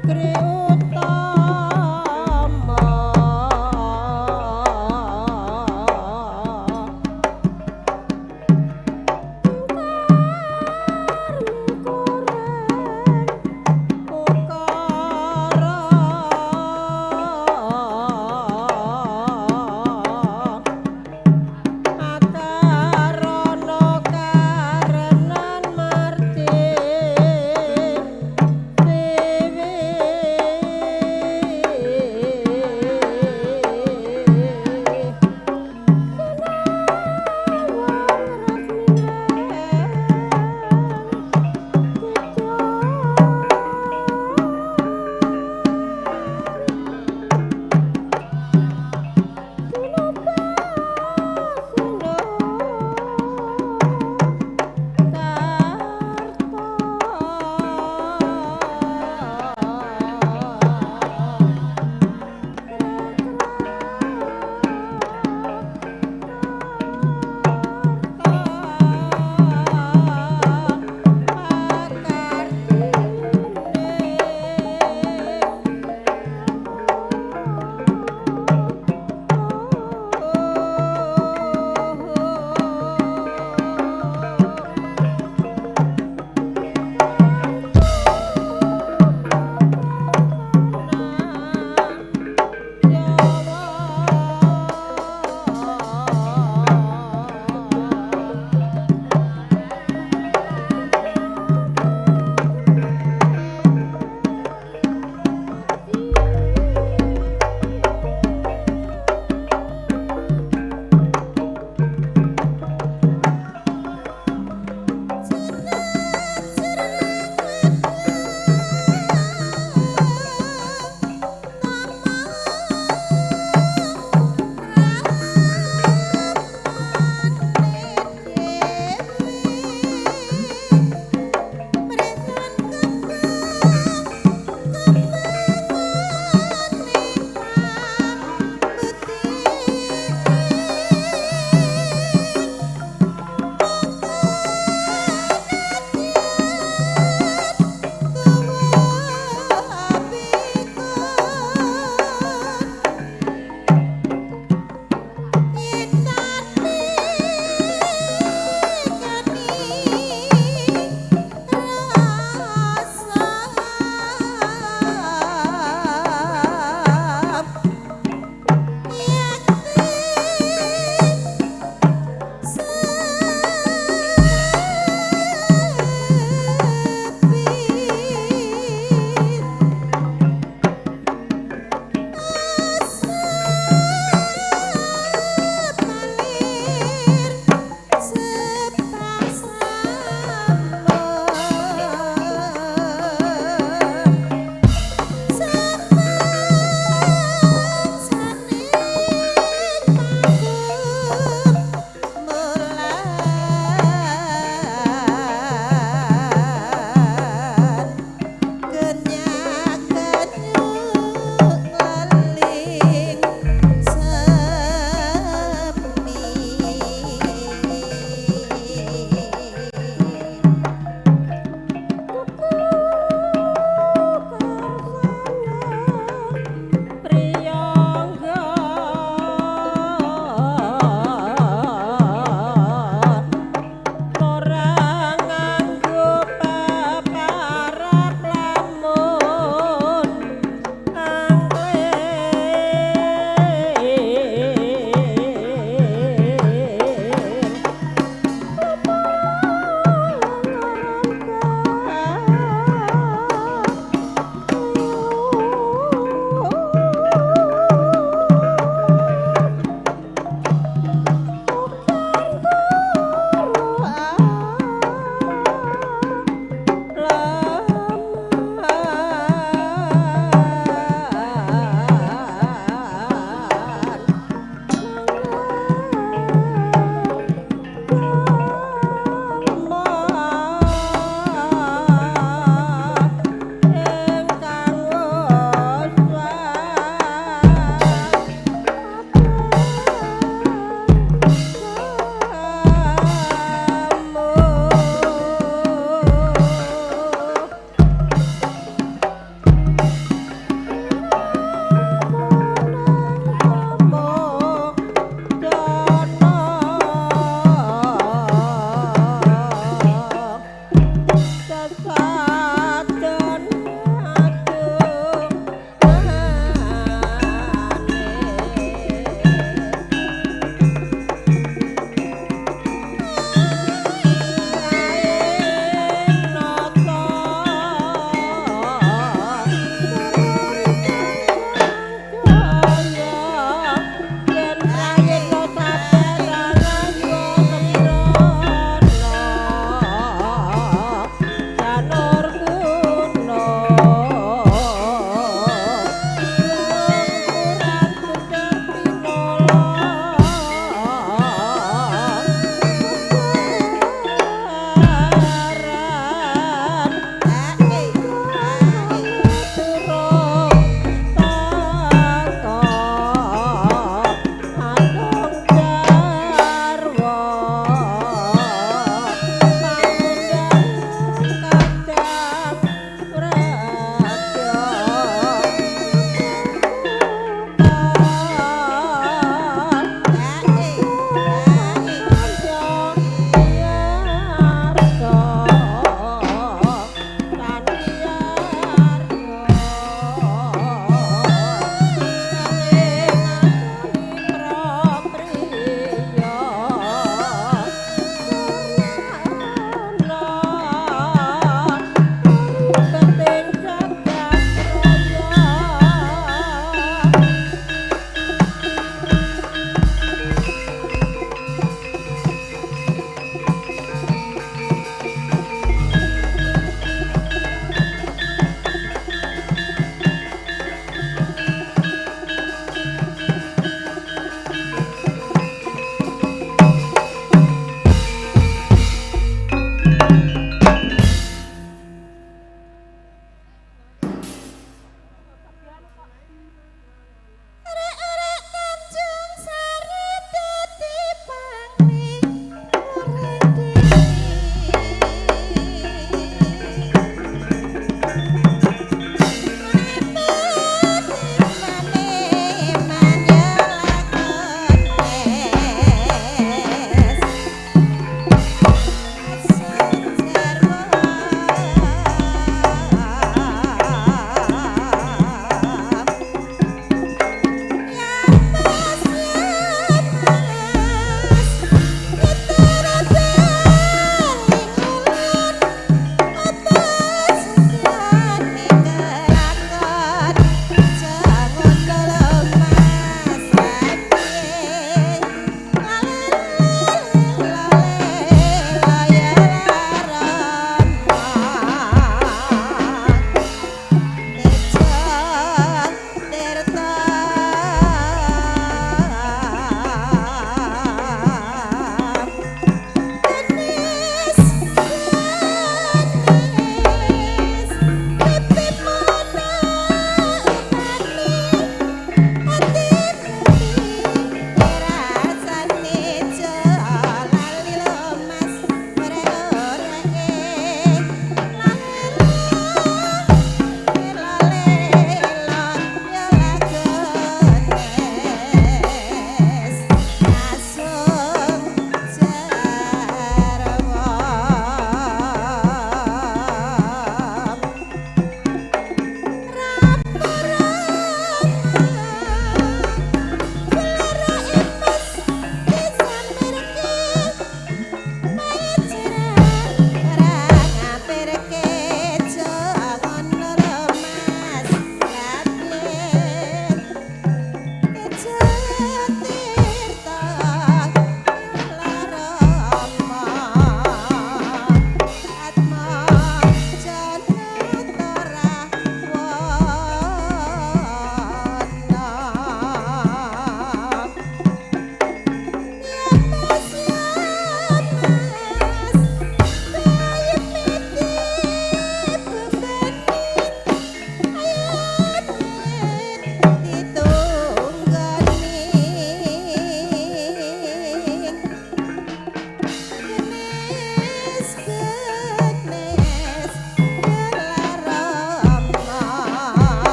Negeri utama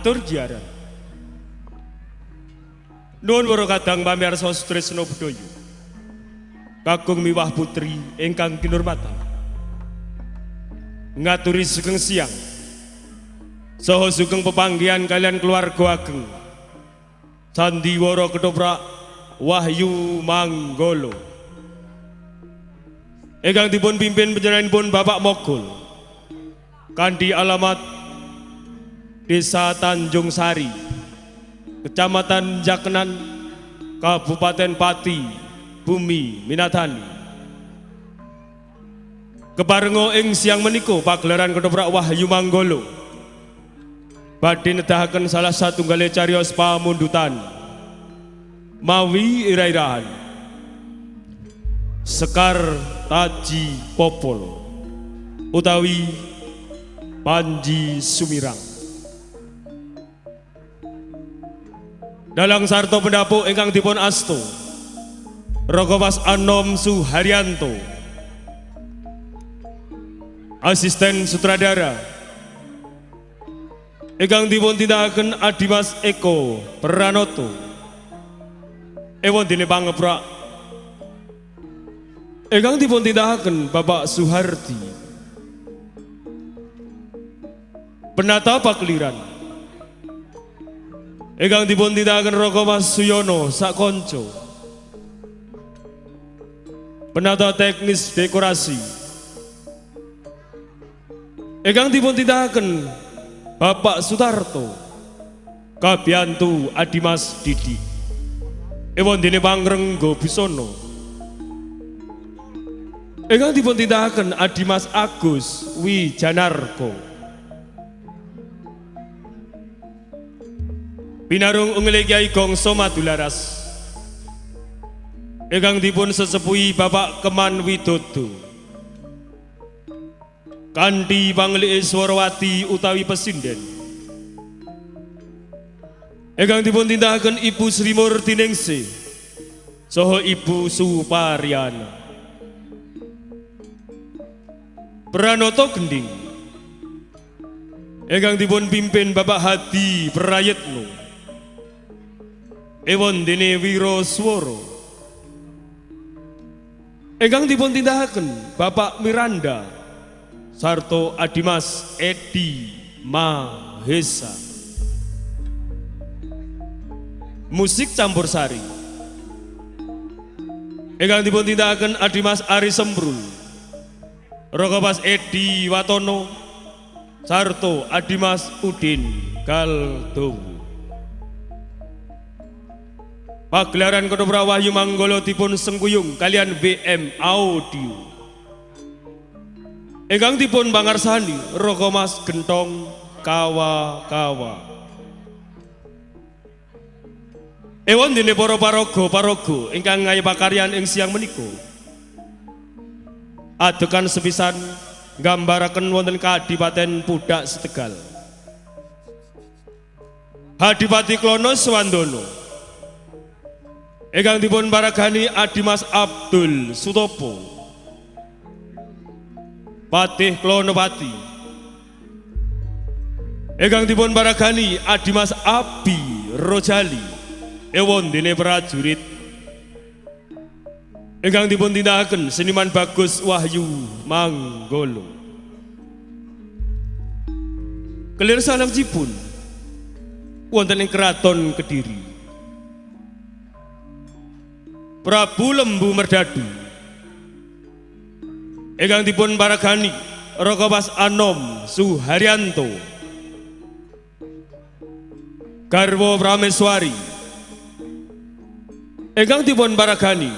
matur jiaran. Nuwun para kadang pamirsa Tresna Budaya. Kakung miwah putri ingkang kinurmatan. Ngaturi sugeng siang. Saha sugeng pepanggihan kalian keluarga ageng. Sandiwara Ketoprak Wahyu Manggolo. Ingkang dipun pimpin panjenenganipun Bapak Mogol. Kanthi alamat Desa Tanjung Sari, Kecamatan Jakenan, Kabupaten Pati, Bumi Minatani. Keparenga ing siang menika pagelaran Ketoprak Wahyu Manggolo badhe nedahaken salah satunggal cariyos pamundutan mawi ira-irahan Sekar Taji Popolo utawi Panji Sumirang. Dalang sarta pendapuk ingkang dipun asto Raka Mas Anom Suharyanto, asisten sutradara ingkang dipun tindakaken Adimas Eko Pranoto, ewon dene pangeprak ingkang dipun tindakaken Bapak Suhardi, penata pakliran ingkang dipun tindakaken Raka Mas Suyono Sakonco, penata teknis dekorasi ingkang dipun tindakaken Bapak Sutarto Kabiyantu Adimas Didi, ewon dene Pangrengga Busono ingkang dipun tindakaken Adimas Agus Wijanarko. Pinarung Unggil Kyai Gongso Madularas ingkang dipun sesepuhi Bapak Keman Widodo kanthi panglih Swarawati utawi Pesinden ingkang dipun tindakaken Ibu Sri Murtiningsih saha Ibu Suparyana. Pranoto Gending ingkang dipun pimpin Bapak Hadi Prayitno, ewon dene Wiroswara ingkang dipun tindakaken Bapak Miranda sarto Adimas Edi Mahesa. Musik campursari ingkang dipun tindakaken Adimas Ari Sembrul, Raka Mas Edi Watono sarto Adimas Udin Galdowo. Pagelaran Ketoprak Wahyu Manggolo dipun sengkuyung kalian BM Audio ingkang dipun pangarsani Raka Mas Gentong Kawa-kawa. Ewon dene para paraga ingkang ngayi pakaryan ing siang menika adegan sepisan nggambaraken wonten Kadipaten Pudak Setegal. Hadipati Klono Swandono ingkang dipun paragani Adimas Abdul Sutopo, Patih Klonopati ingkang dipun paragani Adimas Abi Rojali, ewon dene prajurit ingkang dipun tindakaken Seniman Bagus Wahyu Manggolo. Kelir salebetipun wonten ing Keraton Kediri Prabu Lembu Merdadu ingkang dipun paragani Raka Mas Anom Suharyanto, garwa Prameswari ingkang dipun paragani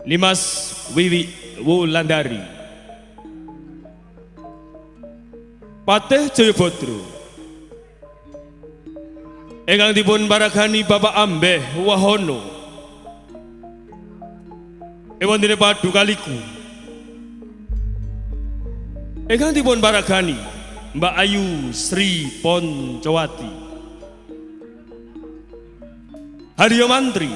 Limas Wiwi Wulandari, Patih Jayabodro ingkang dipun paragani Bapak Ambeh Wahono, ewon dene Padukaliku ingkang dipun paragani Mbak Ayu Sri Poncowati, Haryo Mantri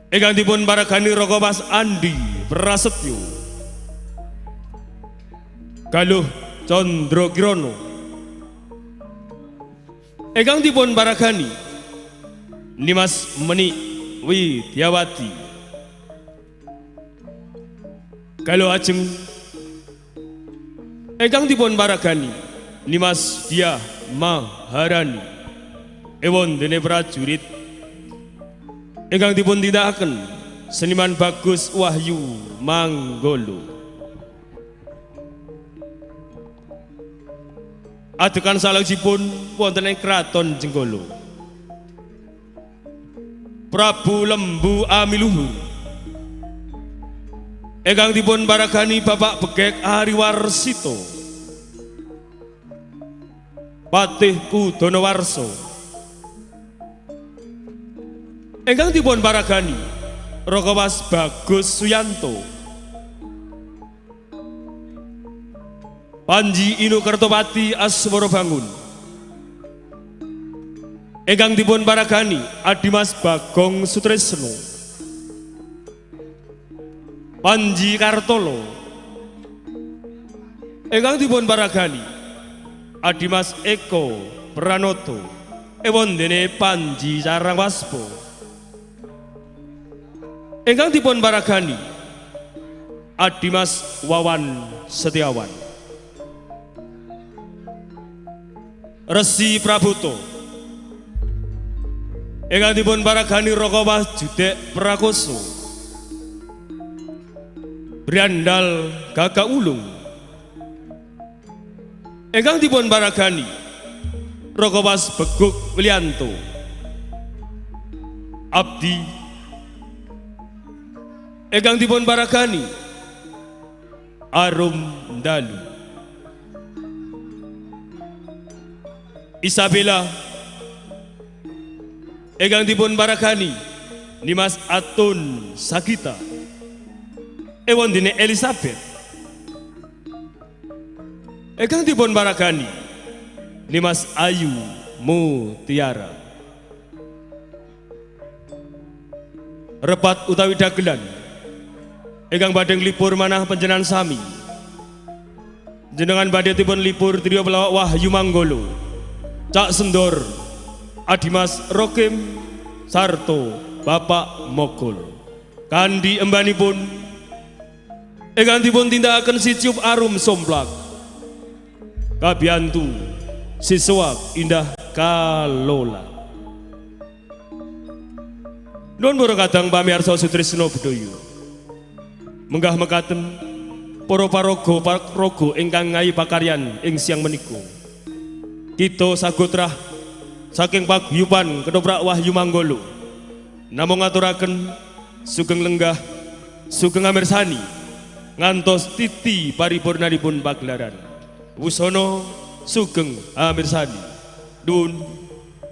ingkang dipun paragani Raka Mas Andi Prasetyo, Galuh Condro Kirono Ingkang dipun baragani Nimas Meni Widyawati. Kalau ajeng ingkang dipun baragani Nimas Dia Maharani. Ewon dene prajurit ingkang dipun tindakaken Seniman Bagus Wahyu Manggolo. Adegan salajengipun wonten ing Kraton Jenggala. Prabu Lembu Amiluhur ingkang dipun baragani Bapak Begek Ariwarsito, Patih Kudonowarso. Ingkang dipun baragani Rogowas Bagus Suyanto, Panji Inu Kertopati Asmoro Bangun. Ingkang dipun baragani Adimas Bagong Sutresno, Panji Kartolo. Ingkang dipun baragani Adimas Eko Pranoto. Ewon dene Panji Carangwaspo. Ingkang dipun baragani Adimas Wawan Setiawan, Resi Praboto. Ingkang dipun baragani Rogowas Judek Prakoso, Briandal Gagak Ulung. Ingkang dipun baragani Rogowas Beguk Wilianto, Abdi. Ingkang dipun baragani Arum Dalu, Isabella. Ingkang dipun baragani Nimas Atun Sagita. Ewon dene Elizabeth. Ingkang dipun baragani Nimas Ayu Mutiara. Repat utawi dagelan ingkang badhe nglipur manah panjenengan sami. Jenengan badhe dipun lipur trio pelawak Wahyu Manggolo, Cak Sendor, Adimas Rokim sarto Bapak Mogol. Kandi embanipun ingkang dipun tindakaken Siciup Arum Somplak, Kabiyantu Siswa Indah Kalola. Nuwun para kadang pamirsa Sutrisno Budaya. Menggah mekaten para paraga ingkang ngayi pakaryan ing siang menika. Kita sagotrah saking paguyuban Ketoprak Wahyu Manggolo namung ngaturaken sugeng lenggah, sugeng amirsani ngantos titi paripurnanipun pagelaran. Wusana sugeng amirsani. Dun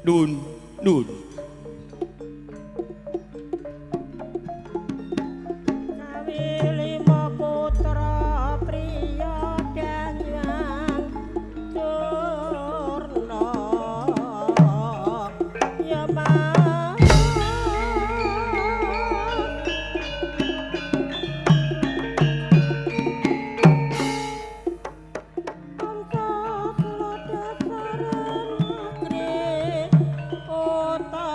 dun dun. Kota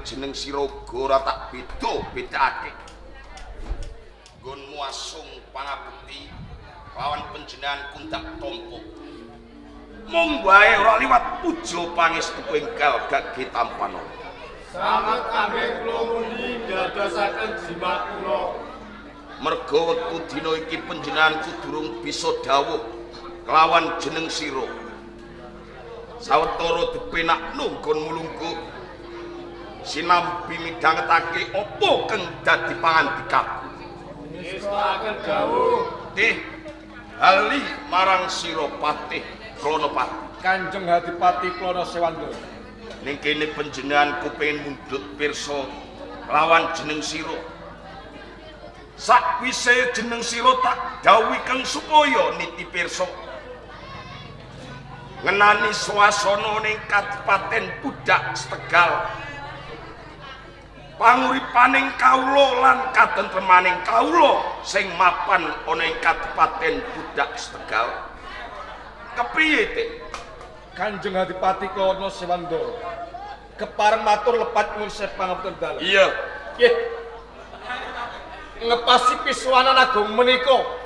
Jeneng Siroga ora tak beda-bedake. Nggonmu asung pangabekti lawan panjenengan kundak tampa. Mung wae ora liwat puja pangestu enggal gage tampana. Sanget kangge kula mundi ndadosaken jimat kula. Merga wektu dina iki panjenengan durung bisa dawuh kelawan jeneng sira. Sawetara dipenakno nggon mulungguh sinambi midhangetake apa kang dadi pangandikaku. Ngestoaken dawuh. Hali marang sira Patih Klanapati. Kanjeng Hadipati Klana Sewanda. Ning kene panjenengan kepengin mundhut pirsa lawan jeneng sira. Sakwise jeneng sira tak dawuhi kang supaya niti pirsa. Ngenani swasana ning Kadipaten Pudak Tegal. Panguripaning kawula lan katentremaning kawula sing mapan ana ing Kadipaten Pudak Tegal. Kepriye te? Kanjeng Hadipati Klana Sewanda. Kepareng matur lepat nyuwun pangapunten dalu. Iya. Nggih. Ngepasi pisuwanan agung menika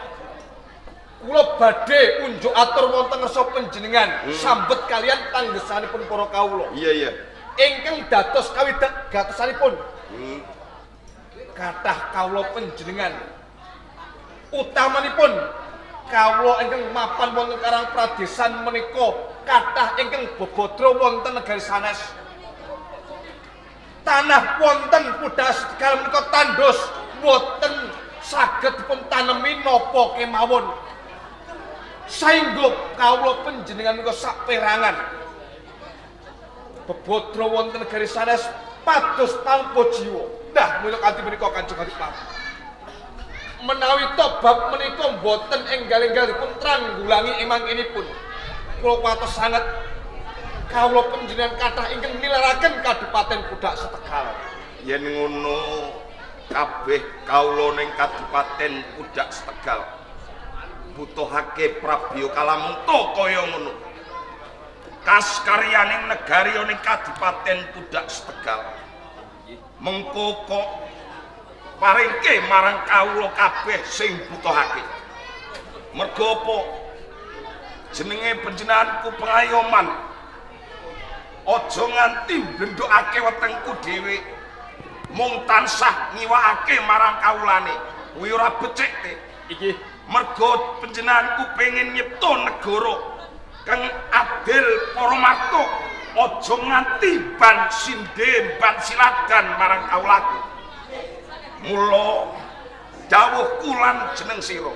kula badhe unjuk atur wonten ngarsa panjenengan sambet kalian tanggesanipun para kawula. Iya. Ingkang dados kawidak gatosanipun. Kathah kawula panjenengan utamanipun kawula ingkang mapan wonten Karang Pradesan menika kathah ingkang bobodro wonten negari sanes. Tanah wonten Pudak Tegal menika tandus boten saged dipun tanemi napa kemawon. Saengga kawula panjenengan menika saperangan bebodro wonten negari sanes pados tanpa jiwa. Nah, mila kanthi menika Kanjeng Adipati. Menawi bab menika boten enggal-enggalipun tranggulangi emangkinipun. Kula kuwatos sanget kawula panjenengan kathah ingkang nilaraken Kadipaten Pudak Setegal. Yen ngono kabeh kawula ning Kadipaten Pudak Setegal butuhake Prabya Kalamunta kaya ngono. Kaskaryaning negari ning Kadipaten Pudak Setegal. Mengko kok paringke marang kawula kabeh sing butuhake. Mergo apa? Jenenge panjenenganku pengayoman. Aja nganti blendhokake wetengku dhewe. Mung tansah ngiwakake marang kawulane. Kuwi ora becik te. Iki Mergo panjenenganku pengen nyipta negara kang adil para marto. Aja nganti ban sindhe ban siladan marang kawulaku. Mula dawuhku lan jeneng sira.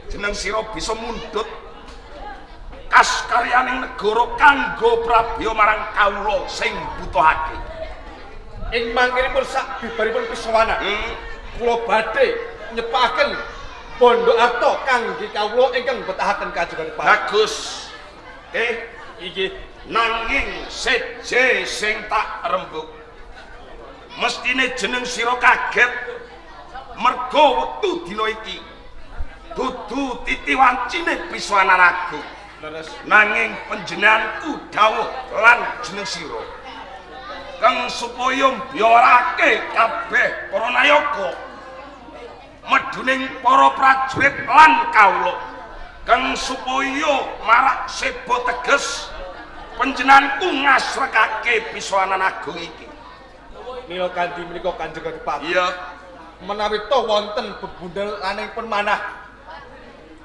Jeneng sira bisa mundhut kaskaryaning negara kanggo prabya marang kawula sing butuhake. ing mangkinipun sak bibaripun pisawanan kula badhe nyepakaken bondo arta kangge kawula ingkang betahaken kajengan Pak. Bagus. Iki nanging seje sing tak rembug. Mestine jeneng sira kaget mergo wektu dina iki dudu titiwancine pisawanan agung. leres Nanging panjenenganku dawuh lan jeneng sira kang supaya mbiyorake kabeh para nayaka meduning para prajurit lan kawula kang supaya marak seba teges panjenenganku ngasrekake pisawanan agung iki. mila kanthi menika Kanjeng Adipati. Iya, Menawi to wonten bebundel laningipun manah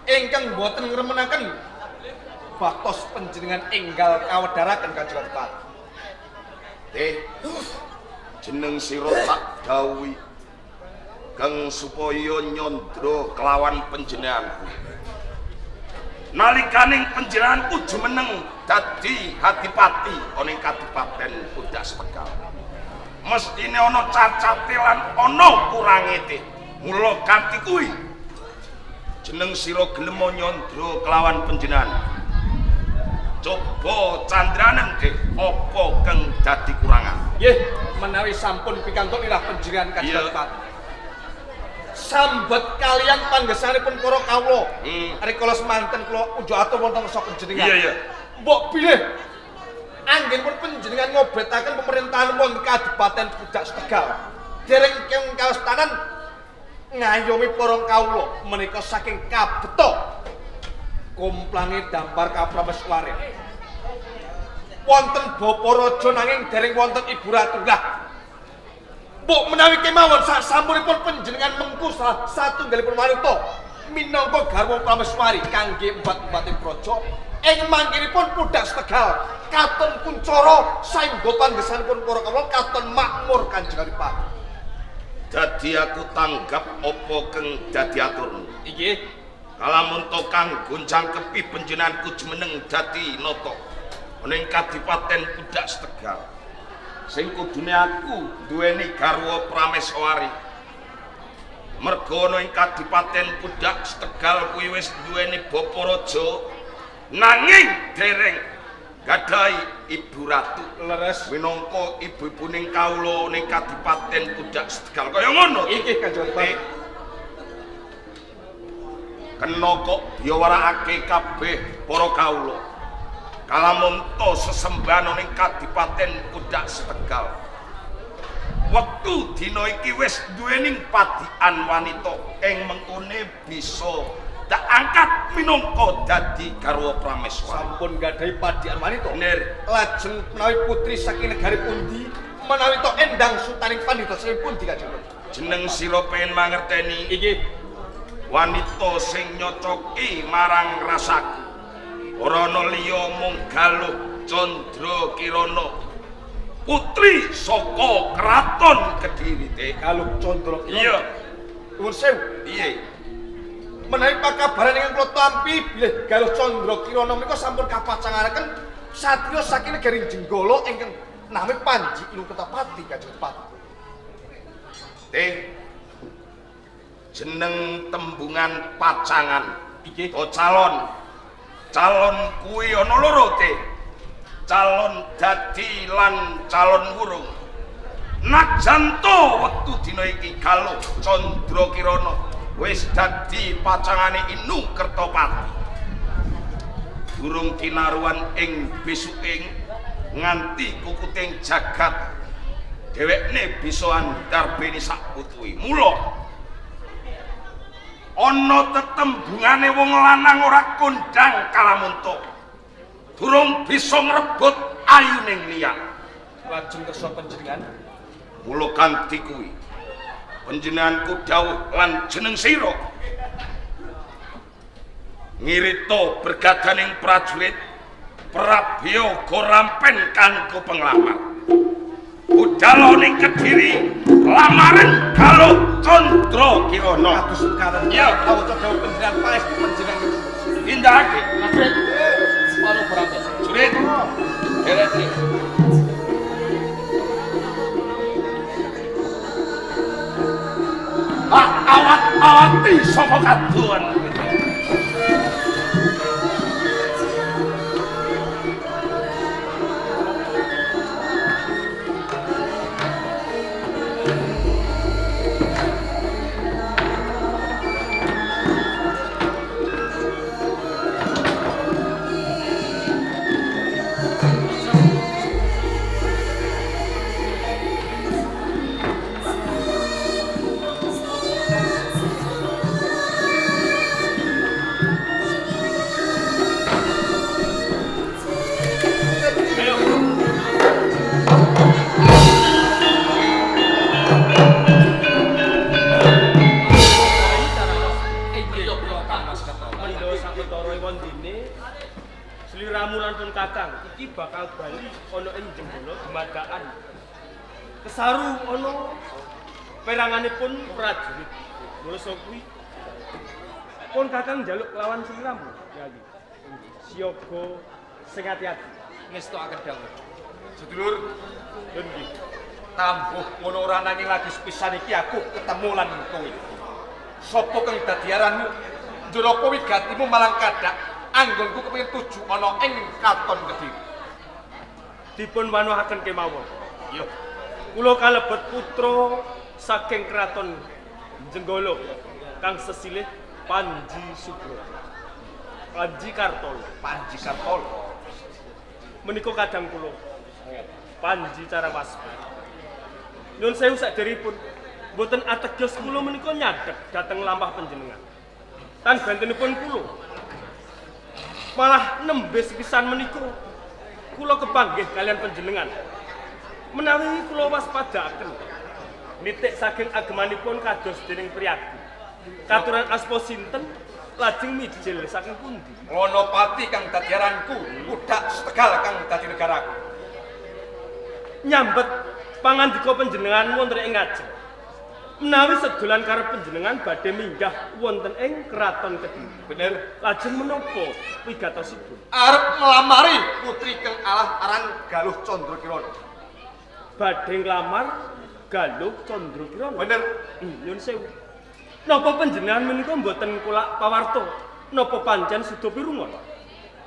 ingkang boten ngremenaken batos panjenengan enggal kawedharaken Kanjeng Adipati. jeneng sira tak dawuhi kang supaya nyandra kelawan panjenenganku. Nalikaning panjenenganku jumeneng dadi Adipati ana ing Kadipaten Pudak Setegal. Mestine ana cacate lan ana kurange. Mula kanthi kuwi jeneng sira gelem nyandra kelawan panjenengan. Coba candranen Dik, apa kang dadi kurangan? Nggih, menawi sampun pikantuk ilah panjenengan Kanjeng Adipati. Sambet kalian panggesanipun para kawula. Rikala semanten kula unjuk atur wonten saka panjenengan. Iya. Mbok bilih anggenipun panjenengan ngobetaken pemerintahan wonten Kadipaten Pudak Setegal. Dereng keng kastanan ngayomi para kawula menika saking kabeta kumplange dampar kaprameswari. Wonten bapa raja nanging dereng wonten ibu ratu. Lah mbok menawi kemawon sasampunipun panjenengan mengku satunggalipun wanita minangka garwa prameswari kangge empat-empating praja ing mangkinipun Pudak Setegal katon kuncara saengga panggesanipun para kawula katon makmur Kanjeng Adipati. Dadi aku tanggap apa kang dadi aturmu. Inggih, Kalamun to kang gonjang-kepi panjenenganku jumeneng dadi nata ana ing Kadipaten Pudak Setegal. Sing kudune aku duweni garwa prameswari. Merga ana ing Kadipaten Pudak Setegal kuwi wis duweni bapa raja nanging dereng gadhahi ibu ratu. leres. Minangka ibu-ibuning kawula ning Kadipaten Pudak Setegal kaya ngono. Inggih Kanjeng Adipati. Kena kok diawarakake kabeh para kawula. Kalamun to sesembahan ning Kadipaten Pudak Setegal. Wektu dina iki wis duwening padikan wanita ing mengkone bisa tak angkat minangka dadi garwa prameswari. Sampun gadhahi padikan wanita. Bener. Lajeng menawi putri saking negari pundi menawi to endang sutaning pandhita sing pundi Kanjeng Adipati. Jeneng sira pengen mangerteni Inggih, wanita sing nyocoki marang rasaku. Ora ana liya mung Galuh Candra Kirana, putri saka kraton Kediri. Galuh Candra Kirana. Iya. Nuwun sewu. Piye? Menawi pakabaran ingkang kula tampi bilih Galuh Candra Kirana menika sampun kapacanganaken Satrio saking negari Jenggala ingkang nami Panji Inu Kertopati Kanjeng Pati. Jeneng tembungan pacangan Iki to calon kuwi ana loro te. Calon dadi lan calon wurung. Najan to wektu dina iki Galuh Candrakirana wis dadi pacangane Inu Kertopati. Durung kinaruan ing besuking nganti kukuting jagat dhewekne bisa andarbeni sak putuhe. Mula ana tetembungane wong lanang ora kondang kalamuntuk durung bisa ngrebut ayuning liyan. lajeng kersa panjenengan Mula kanthi kuwi panjenenganku dawuh lan jeneng sira ngirita bergadaning prajurit Prabiyaga rampen kanggo penglamar. Budal ning Kediri lamaran Galuh Candrakirana. kados sekalen Ya, awujud dawuh panjenengan paestu panjenengan indahake. Madrid, sepuluh berapa? Jurit derek nih. Awat-awati saka kaduan. Sliramu lan pun kakang iki bakal bali ana ing Jenggala dumadakan. Kesaru ana peranganipun prajurit. Mula saka kuwi pun kakang njaluk lawan sliramu, Yali. Siaga sing ati-ati. Ngestokaken dawuh. sedulur Endi? tambuh ngono ora nanging lagi sepisan iki aku ketemu lan kowe. Sapa kang dadi aranmu? Njur apa wigatimu malang kadak anggonku kepengin tuju ana ing Katon Kediri. Dipun wanuhaken kemawon. Iya. Kula kalebet putra saking kraton Jenggala kang sesilih Panji Sugro. Panji Kartolo. Panji Kartolo. Menika kadang kula Panji Carawaspa. Nyun sewu saderipun mboten ateges kula menika nyadek dhateng lampah panjenengan. Tan bentenipun kula malah nembe sepisan menika kula kepanggih kalian panjenengan. Menawi kula waspadaaken nitik saking agemanipun kados dening priyadi. Katuran asma sinten lajeng mijil saking pundi? Ana pati kang dadi aranku, budak Tegal kang dadi negaraku. Nyambet pangandika panjenengan wonten ing ngajeng. Menawi sedolan karep panjenengan badhe minggah wonten ing Kraton Kediri. Bener. Lajeng menapa wigatosipun? Arep melamari putri kang alah aran Galuh Candrakirana. Badhe nglamar Galuh Candrakirana. Bener. Nyun sewu. Napa panjenengan menika mboten kula pawarta? Napa pancen sida pirungon?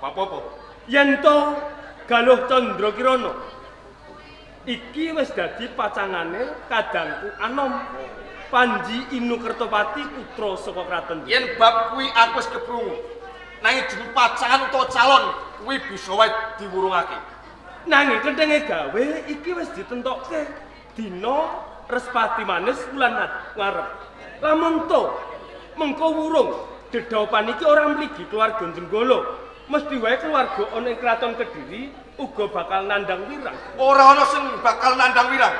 Apa-apa? Yen to Galuh Candrakirana iki wis dadi pacangane kadangku anom Panji Inu Kertopati putra saka kraton. Yen bab kuwi aku wis keprungu. Nanging jeneng pacangan utawa calon kuwi bisa wae diwurungake. Nanging kentenge gawe iki wis ditentokke dina Respati Manis wulan ngarep. Lamun to mengko wurung dedaupan iki ora mligi keluarga Jenggala. Mesti wae keluarga ana ing Kraton Kediri uga bakal nandang wirang. Ora ana sing bakal nandang wirang.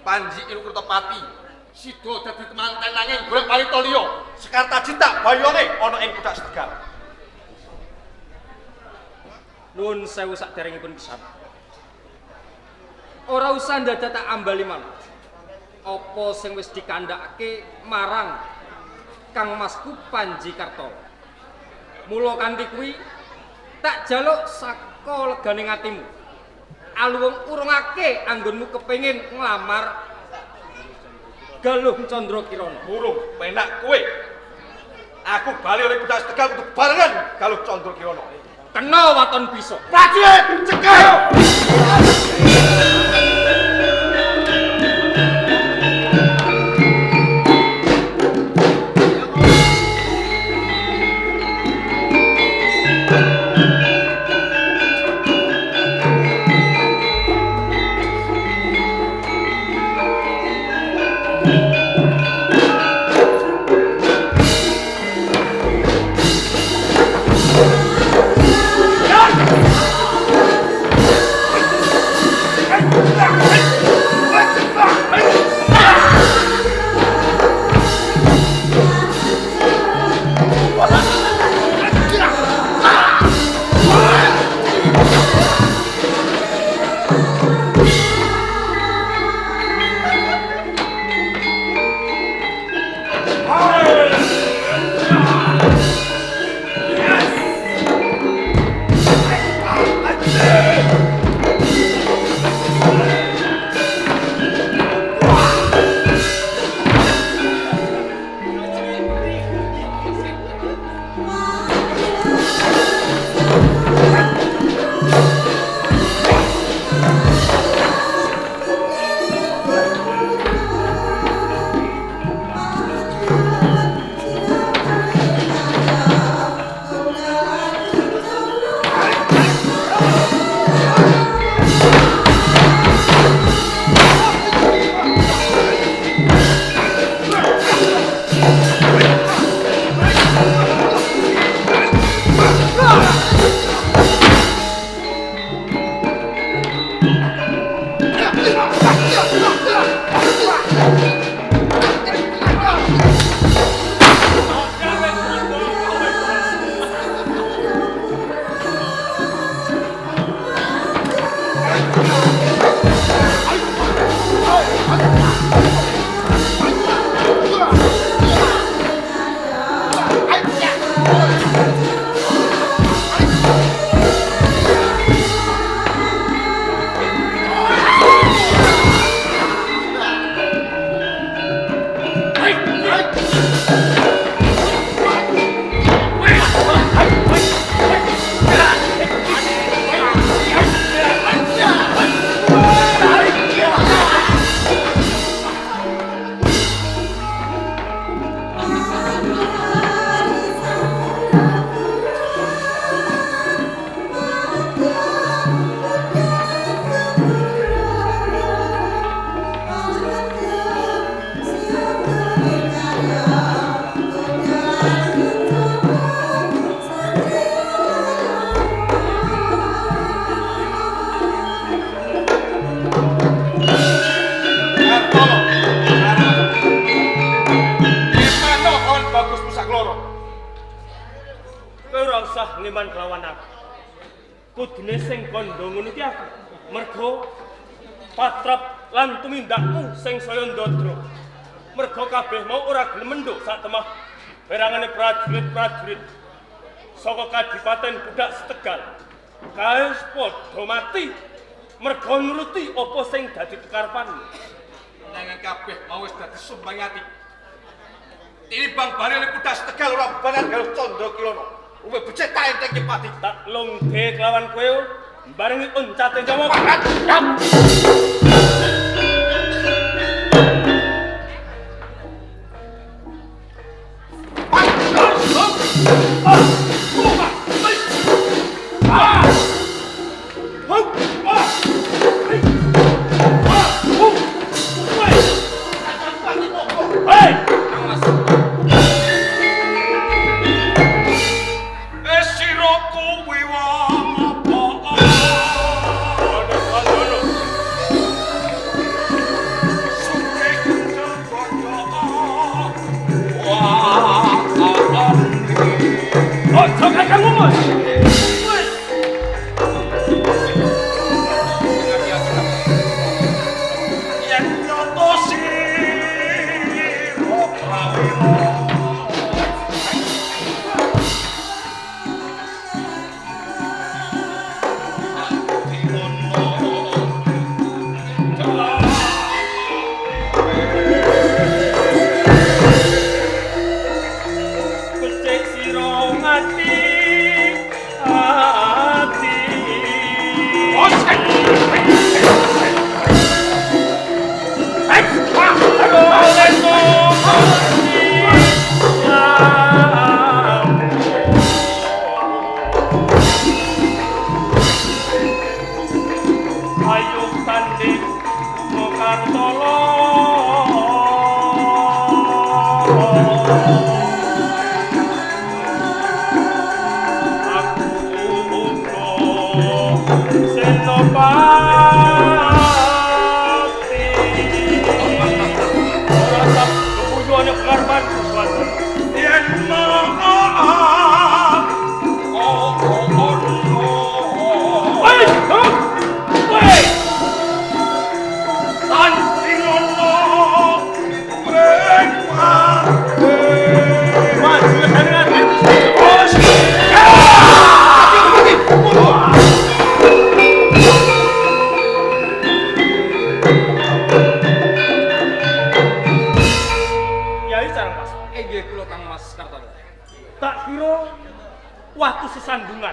Panji Inu Kertopati sida dadi temanten nanging golek wanita liya. Sekarta cinta bayone ana ing Budak Tegal. Nuwun sewu saderengipun pisan. Ora usah ndadak tak ambali malih. Apa sing wis dikandhakake marang Kang Masku Panji Kartolo. Mula kanthi kuwi Tak jaluk saka leganing atimu. Aluwung urungake anggonmu kepengin nglamar Galung Candra Kirana. Urung penak kowe. Aku bali oleh Budak Tegal kudu barengan Galung Candra Kirana. Kena waton bisa. Prajurit, cegah! ngeman kelawan aku. Kudune sing kandha ngono iki aku. Mergo patrap lan tumindakmu sing saya ndodro. Mergo kabeh mau ora gelem menduk sak temah perangane prajurit-prajurit saka Kadipaten Budak Setegal. Kaes padha mati mergo nuruti apa sing dadi kekarepanmu. Nanging kabeh mau wis dadi sumbang ati. Tinimbang bali oleh Budak Setegal ora bebanan karo Candra Kirana. Uwe becik tak enteng pati. Tak lungge kelawan kowe barengi oncate Jawa. Ayo tanding Mokartolo. Aku uga senopati. Rasa kebujuane pengarban suatu. Yen maaf. Inggih kula Kang Mas Kartono. Tak kira waktu sesandungan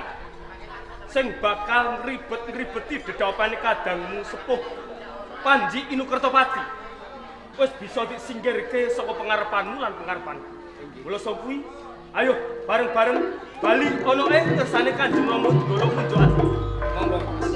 sing bakal ngribet-ngribeti dedhaupane kadangmu sepuh Panji Inukertopati wis bisa disinggirke saka pengarepanmu lan pengarepanku. Mula sapa kuwi ayo bareng-bareng bali ana ing kersane Kanjeng Rama Ndara Kunjukati. Monggo Mas.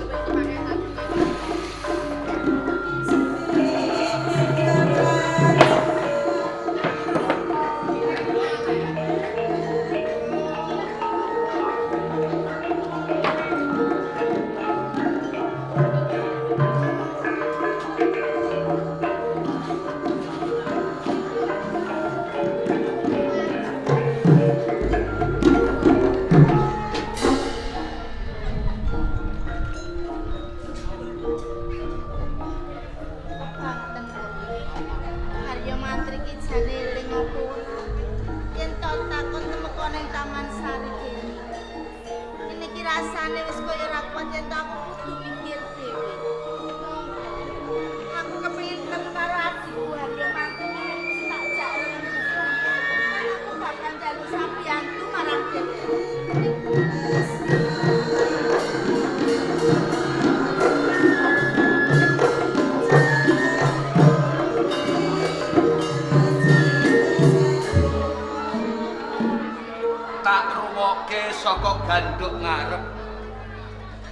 Saka ganduk ngarep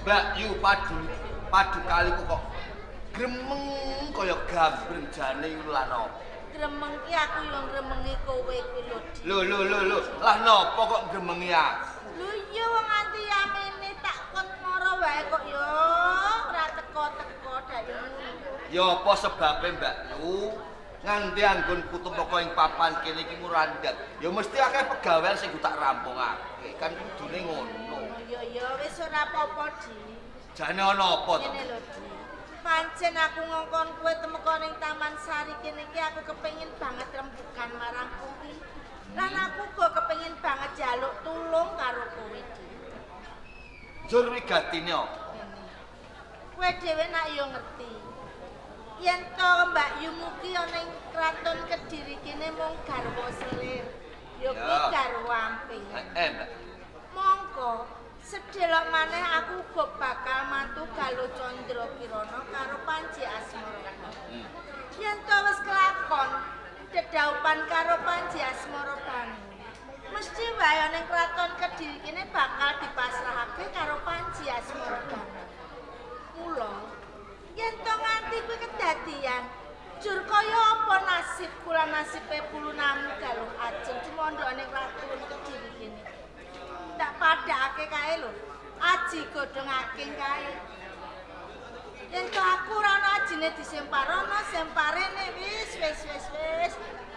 Mbak Yu padu kaliku kok gremeng kaya gambreng jane lan apa gremeng ki aku yo ngremengi kowe kuwi lho lho lah napa kok gremengi aku lho iya wong anti yamene tak kon mara wae kok yo ora teko-teko dayune ya apa sebabe Mbak Yu nganti anggonku tumeka ing papan kene iki murandat ya mesti akeh pegawean sing tak rampungake kan kudune ngono ya wis ora apa-apa Di jane ana apa to ngene lho Di pancen aku ngongkon kowe temeka ning Taman Sari kene iki aku kepengin banget rembugan marang kowe lan aku kok kepengin banget jaluk tulung karo kowe Di jur wigatine apa kowe dhewe nak yo ngerti yen to Mbak Yu mugi ana ing kraton Kediri kene mung garwa selir ya kuwi garwa amping Mbak mongko sedelok maneh aku uga bakal mantu Galuh Candra Kirana karo Panji Asmara yen to wis kelakon dedaupan karo Panji Asmara Banu mesti wae ana ing kraton Kediri kene bakal dipasrahake karo Panji Asmara Banu mula yen to nganti kuwi kedadian jur kaya apa nasib kula nasibe Pulunamu Galuh Ajeng cumandha ning kraton Kediri kene tak padhake kae lho aji godhong aking kae yen to aku ora ana ajine disempar ana semparene wis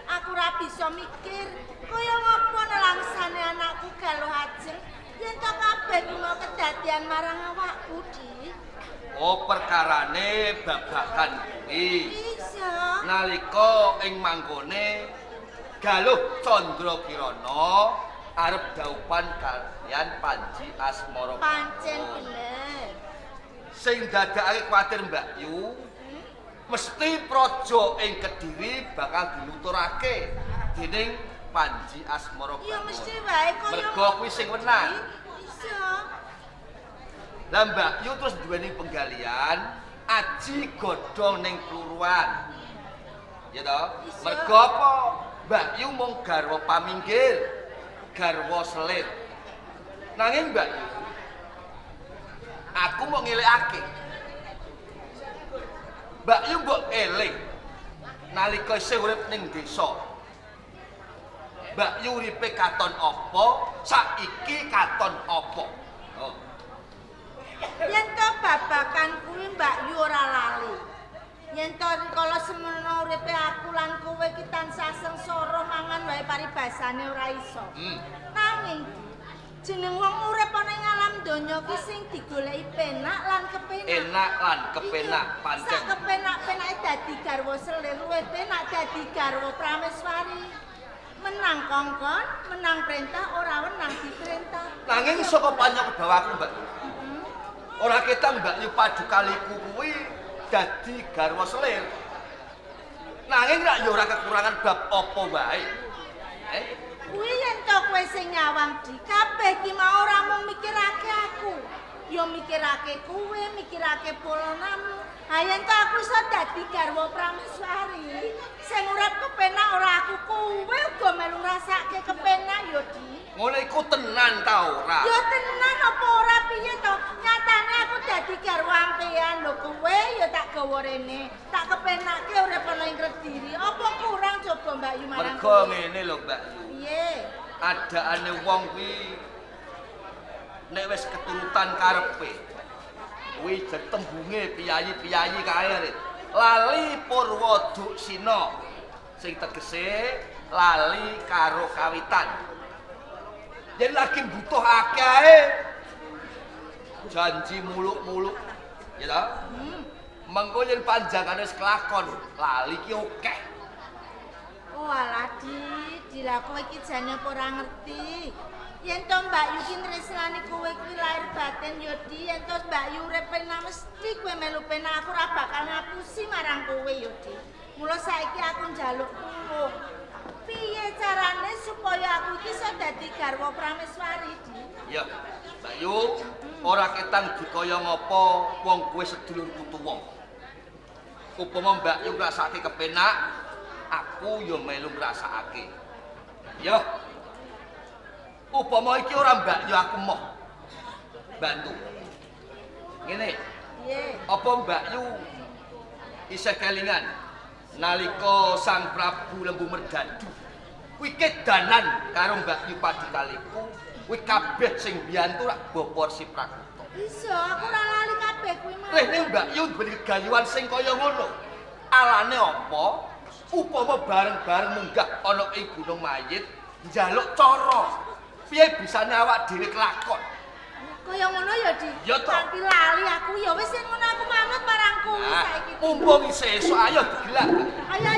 aku ora bisa mikir kaya ngapa nelangsane anakku Galuh Ajeng yen to kabeh kuwi kedadian marang awakku Di oh perkarane babagan kuwi bisa nalika ing mangkone Galuh Candra Kirana arep daupan kaliyan Panji Asmara pancen bener sing dadakake kuwatir Mbak Yu mesti praja ing Kediri bakal dinuturake dening Panji Asmara iya mesti wae kaya mergo kuwi sing wenang bisa lah Mbak Yu terus duweni penggalian aji godhong ning kluruan ya toh mergo apa Mbak Yu mung garwa paminggir garwa selir nanging Mbak Yu Aku mau ngelekake. Mbak Yu mbok eling nalika isih urip ning desa. Mbak Yu uripe katon apa, saiki katon apa. Oh. Yen to babakan kuwi Mbak Yu ora lali. Yen to rikala semono uripe aku lan kowe iki tansah sengsara mangan wae paribasane ora iso. Nanging jeneng wong urip ana ing alam donya ki sing digoleki penak lan kepenak. Enak lan kepenak pancen. Sak kepenak-penake dadi garwa selir, luwih penak dadi garwa prameswari. Menang kongkon, menang perintah, ora wenang diperintah. Nanging saka panjang kebawaku, Mbak. Ora ketang Mbak Yu padu kaliku kuwi dadi garwa selir. Nanging rak ya ora kekurangan bab apa wae. Kuwi yen to kowe sing nyawang di kabeh ki mau ora mung mikirake aku. Ya mikirake kowe, mikirake polonamu. Ha yen to aku iso dadi garwa prameswari, sing urip kepenak ora aku kowe uga melu ngrasake kepenak ya, Di. Ngono iku tenan ta ora? Ya tenan apa ora piye to? Nyatane aku dadi garwa ampean lho, kowe ya tak gawa rene. Tak kepenake urip ana ing Kediri. Apa kurang coba Mbak Yu marang Mergo ngene lho, Mbak Yu. Piye? Adane wong kuwi nek wis keturutan karepe kuwi tembunge piyayi-piyayi kae lali purwa duksina sing tegese lali karo kawitan. Yen lagi butuh akeh janji muluk-muluk ya ta? Mengko yen panjangane wis kelakon lali ki akeh. Oh alah Di lah kowe iki jane apa ora ngerti. Yen to Mbak Yu ki tresnani kowe kuwi lair batin ya Di, yen to Mbak Yu urip penak mesti kowe melu penak, aku ora bakal ngapusi marang kowe ya Di. Mula saiki aku njaluk tulung. Piye carane supaya aku iki iso dadi garwa prameswari Di? Ya, Mbak Yu, ora ketang dikaya ngapa wong kowe sedulur putu wong. Upama Mbak Yu ngrasake kepenak, aku ya melu ngrasakake. Ya. Upama iki ora Mbak Yu aku moh bantu. Ngene. Piye? Apa Mbak Yu isih kelingan nalika Sang Prabu Lembu Merdadu kuwi kedanan karo Mbak Yu padikaliku, kuwi kabeh sing biyantu rak bopor si Prakuta. Iso, aku ora lali kabeh kuwi mah. Rene Mbak Yu duwe gayuhan sing kaya ngono. Alane apa? Upama bareng-bareng munggah ana ing Gunung Mayit njaluk cara. Piye bisane awak dhewe kelakon? Kaya ngono ya Di. Ya to. Kanthi lali aku ya wis yen ngono aku manut marang kowe saiki. Mumpung isih esuk ayo digelar. Ayo